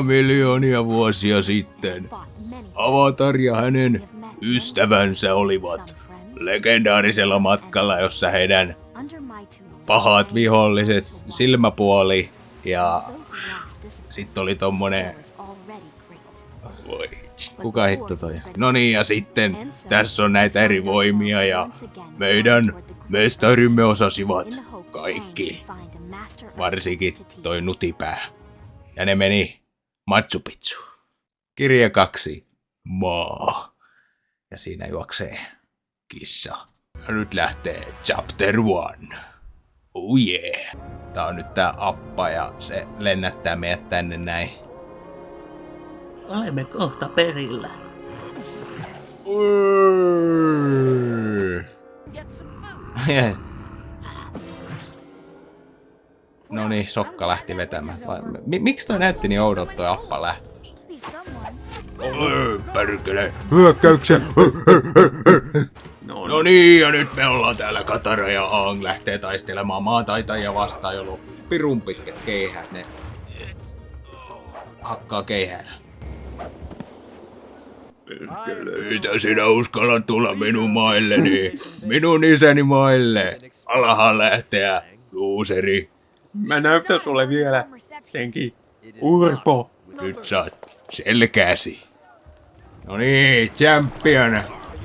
Miljoonia vuosia sitten Avatar ja hänen ystävänsä olivat legendaarisella matkalla, jossa heidän pahat viholliset silmäpuoli ja sitten oli tommonen... Voi, kuka hitto toi? No niin, ja sitten tässä on näitä eri voimia ja meidän mestarimme osasivat kaikki. Varsinkin toi nutipää. Ja ne meni Machu Picchu. Kirja 2. Maa. Ja siinä juoksee kissa. Ja nyt lähtee chapter 1. Oh yeah. Tää on nyt tää appa ja se lennättää meidät tänne näin. Olemme kohta perillä. No niin, Sokka lähti vetämään. Miksi toi näytti niin oudolta toi appa lähtö tuossa? Pärkele, hyökkäyksiä! No niin, ja nyt me ollaan täällä. Katara ja Aang lähtee taistelemaan maataitajia vastaan, jolla on pirun pitkät keihät. Ne hakkaa keihäällä. Mitä sinä uskallat tulla minun mailleni? Minun isäni maille. Alahan lähteä, luuseri. Mä näytän sulle vielä senkin. Urpo. Nyt saat selkääsi. No niin, champion.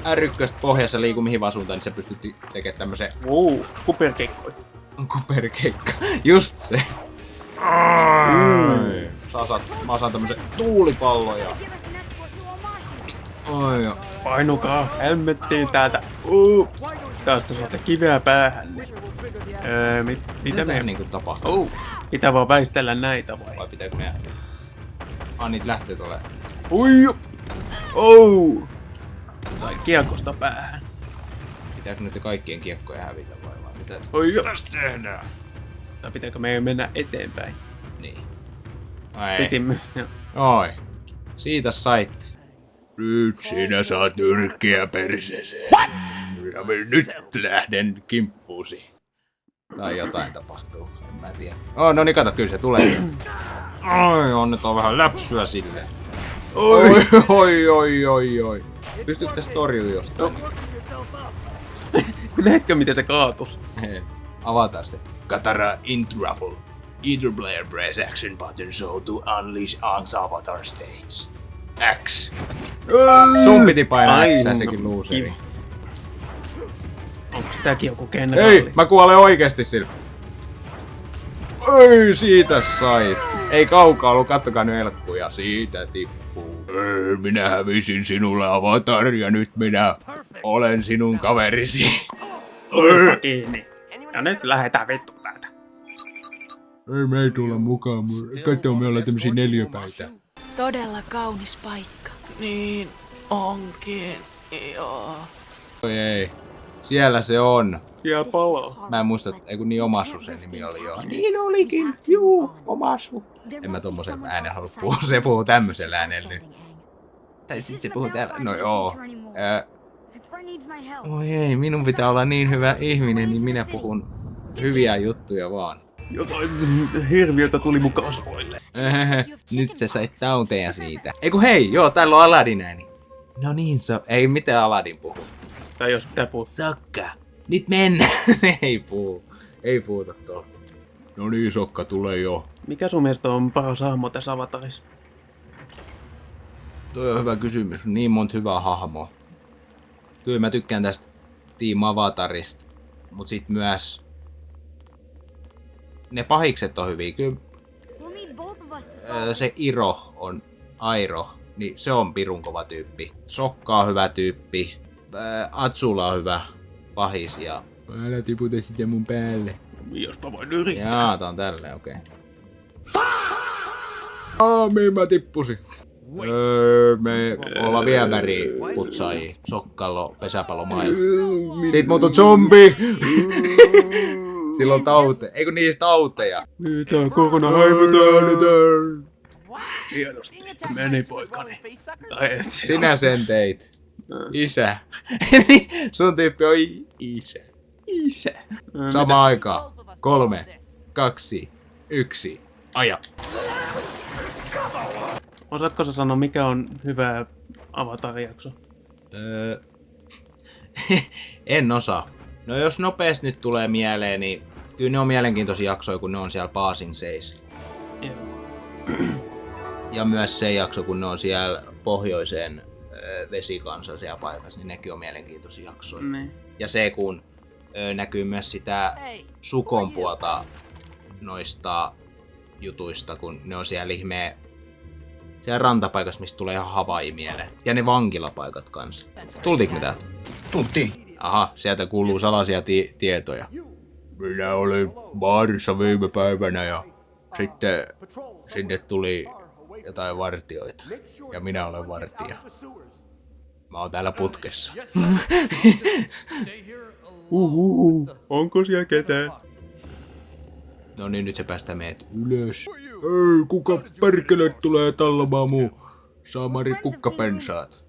R1 pohjassa liiku mihin vaan suuntaan, niin sä pystyt tekemään tämmösen... Kuperkeikkoja. Kuperkeikka. Just se. Mä saan tämmösen tuulipallon ja... Ai. Painukaa helmettiin täältä. Tästä saatte kiveä päähän. Mitä me niinku tapahtuu? Pitää vaan väistellä näitä Vai pitääkö me... niitä lähtee tulee. Sain kiekosta päähän. Pitääkö nyt kaikkien kiekkoja hävitä vai mitä? Tästä tehdään. Tai pitääkö meidän mennä eteenpäin? Niin. Pitimme. Oi. Siitä saitte. Nyt sinä saat nyrkkiä perseeseen. Ja nyt lähden kimppuusi. Tai jotain tapahtuu, en mä tiedä. No niin, kato, kyllä se tulee. Annetaan vähän läpsyä sille. Oi. Pystytkö tässä torjua jostain? Näetkö miten se kaatus? Avataan sitten. Katara in trouble. Either player press action button so to unleash Aang's avatar stage. X. Sun piti painaa X, sekin luuseri. Onko tääkin joku kenraali? Ei, mä kuolen oikeesti sillä. Ei, siitä sait. Ei kaukaa ollut, kattokaa nyt elkkuja. Siitä tippuu. Ei, minä hävisin sinulle avatar ja nyt minä olen sinun kaverisi. Turpa kiinni. Ja nyt lähetään vittu täältä. Ei me ei tulla mukaan. Kato, me ollaan tämmösiä neliöpäitä. Todella kaunis paikka. Niin onkin, joo. Oi ei. Siellä se on. Siellä palaa. Mä en muista, ei kun niin Omasu sen nimi oli jo. Niin olikin, juu, Omasu. En mä tommosen äänen halua puhua, se puhuu tämmöisellä äänellä nyt. Tai sit se puhuu täällä, no joo. Oi ei, minun pitää olla niin hyvä ihminen, niin minä puhun hyviä juttuja vaan. Jotain hirviötä tuli mun kasvoille. Nyt sä sait tauteja siitä. Eiku hei, joo, täällä on Aladdin ääni. No niin, ei mitään Aladdin puhu. Tai jos pitää puhua. Sokka, nyt mennään. Ei puhuta tuolla. No niin, Sokka, tulee jo. Mikä sun mielestä on paras hahmo tässä Avatarissa? Toi on hyvä kysymys. Niin monta hyvää hahmoa. Kyllä mä tykkään tästä Team Avatarista. Mut sit myös... Ne pahikset on hyviä. Kyllä se Airo, niin se on pirun kova tyyppi. Sokka on hyvä tyyppi. Atsula on hyvä pahis ja... Älä tiputa sitä mun päälle. Jospa voin yrittää. Jaa, tää on tälleen, okei. Mihin mä tippusin? Me ollaan viemäri putsaajia. Sokkalo, pesäpallomailla. Siitä muutu zombi! Sillä on taute. Eikö niistä tauteja? Mitä koronahaivutaan? Hienosti. Meni poikani. Sinä sen teit. Isä. Sun tyyppi on isä. Sama aikaa. 3, 2, 1. Aja. Osaatko sä sanoa, mikä on hyvä Avatar-jakso? En osaa. No jos nopeasti nyt tulee mieleen, niin kyllä ne on mielenkiintoisia jaksoja, kun ne on siellä Baasin seis. Joo. Ja myös se jakso, kun ne on siellä pohjoiseen vesikansan siellä paikassa, niin nekin on mielenkiintoisia jaksoja. Niin. Ja se, kun näkyy myös sitä Sukon puolta noista jutuista, kun ne on siellä ihmeen siellä rantapaikassa, mistä tulee ihan Hawaii mieleen. Ja ne vankilapaikat kanssa. Tultiinko me täältä? Tultiin. Aha, sieltä kuuluu salaisia tietoja. Minä olin baarissa viime päivänä ja sitten sinne tuli jotain vartijoita. Ja minä olen vartija. Mä oon täällä putkessa. Onko siellä ketään? No niin, nyt se päästää meidät ylös. Ei, kuka perkele tulee tallamaan muu saamari kukkapensaat?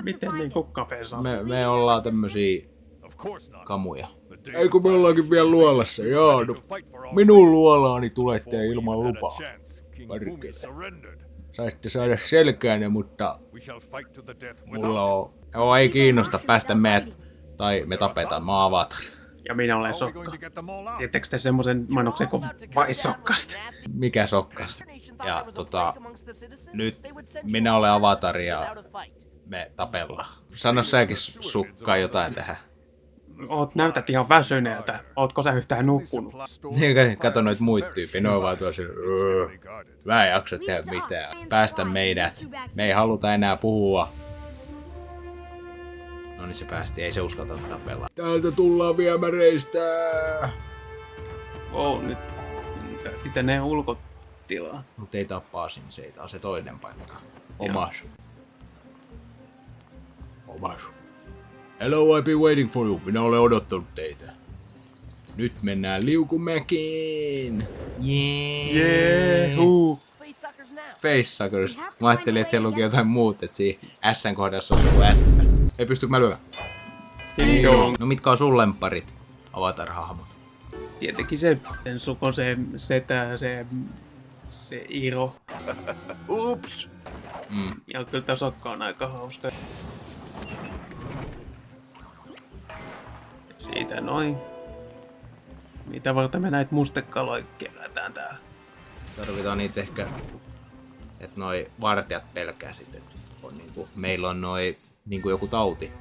Miten niin kukkapensaat? Me ollaan tämmösiä kamuja. Eikö me ollaankin vielä luolassa? Jaa, no minun luolaani tulette ilman lupaa. Perkele. Saisitte saada selkäänne, mutta mulla on... Joo, ei kiinnosta päästä meidät, tai me tapetaan, mä oon Avatar. Ja minä olen Sokka. Tiedättekö te semmoisen mainoksen kuin vai Sokkasta? Mikä Sokkasta? Ja nyt minä olen Avatar ja me tapellaan. Sano säkin Sukkaan jotain tähän. Näytät ihan väsyneeltä. Ootko sä yhtään nukkunut? Kato noit muit tyyppiä, ne on vaan tuossa, mä en jaksa tehdä mitään. Päästä meidät. Me ei haluta enää puhua. No niin se päästi, ei se uskalta tapella. Täältä tullaan viemäreistä. Nyt päästit ne ulkotilaa. Mut ei tappaa sinne, se on se toinen paikka. Omasu. Hello, I've been waiting for you. Minä olen odottanut teitä. Nyt mennään Liukumäkiin. Facesuckers. Mä ajattelin, että siellä luki jotain muut, että siinä S:n kohdassa on ollut F. Ei pystykö mä lyömään? No mitkä on sun lempparit Avatar-hahmot? Tietenkin se Sukon se setä, se Iro. Ups. Ja kyllä tää Sokka on aika hauska. Siitä noin. Mitä varten me näitä mustekaloja kerätään täällä? Tarvitaan niitä ehkä, että noi vartijat pelkää sitten, että on niinku, meillä on noi niinku joku tauti.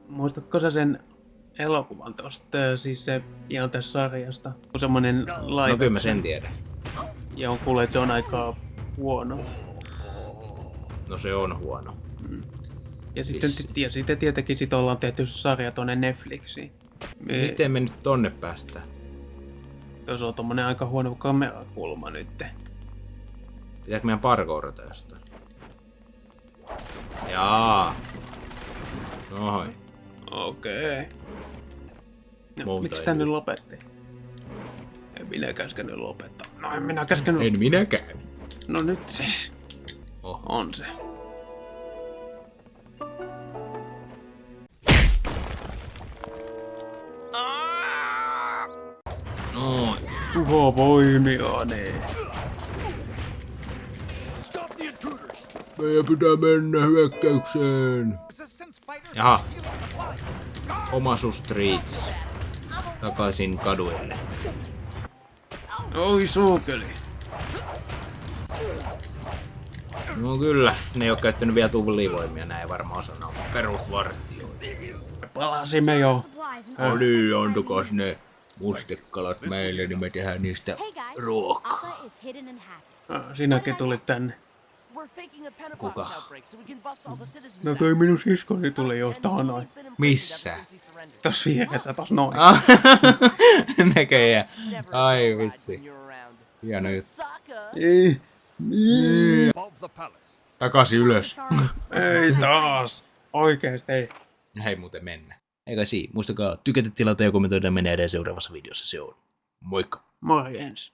Muistatko sä sen elokuvan tosta, siis se ihan tästä sarjasta? Semmonen live. No kyllä mä sen tiedän. Ja on kuullut, että se on aika huono. No se on huono. Ja sitten, sitten tietenkin sit ollaan tehty sarja tonne Netflixiin. Miten me nyt tonne päästään? Tuossa on tommonen aika huono kamerakulma nyt. Pitääkö meidän parkourata jostain? Jaa. Noin. Okei. No, Muuta miksi ei tän nyt nyt. lopetti? En minä käskenyt lopettaa. No en minä käskenyt. En minäkään. No nyt siis. Oho. On se. Noin. Tuho voimiani. Meidän pitää mennä hyökkäykseen. Jaha. Omasu Streets. Takaisin kaduille. Oi suukeli. No kyllä, ne ei oo käyttänyt vielä tulivoimia, näin varmaan sanoo. Perusvartioita. Palasimme jo. No niin, antakas ne mustekalat meille, niin me tehdään niistä ruokaa. Sinäkin tulit tänne. Kuka? No toi minun siskoni tuli just tohon noin. Missä? Tossa vieressä, tossa noin. Näköjään. Ai vitsi. Hieno juttu. Ei. Takaisin ylös. Ei taas. Oikeesti ei. Hei muuten mennä. Eikä siinä. Muistakaa tykätä, tilata ja kommentoida. Mennään edes seuraavassa videossa. Se on. Moikka. Morjens.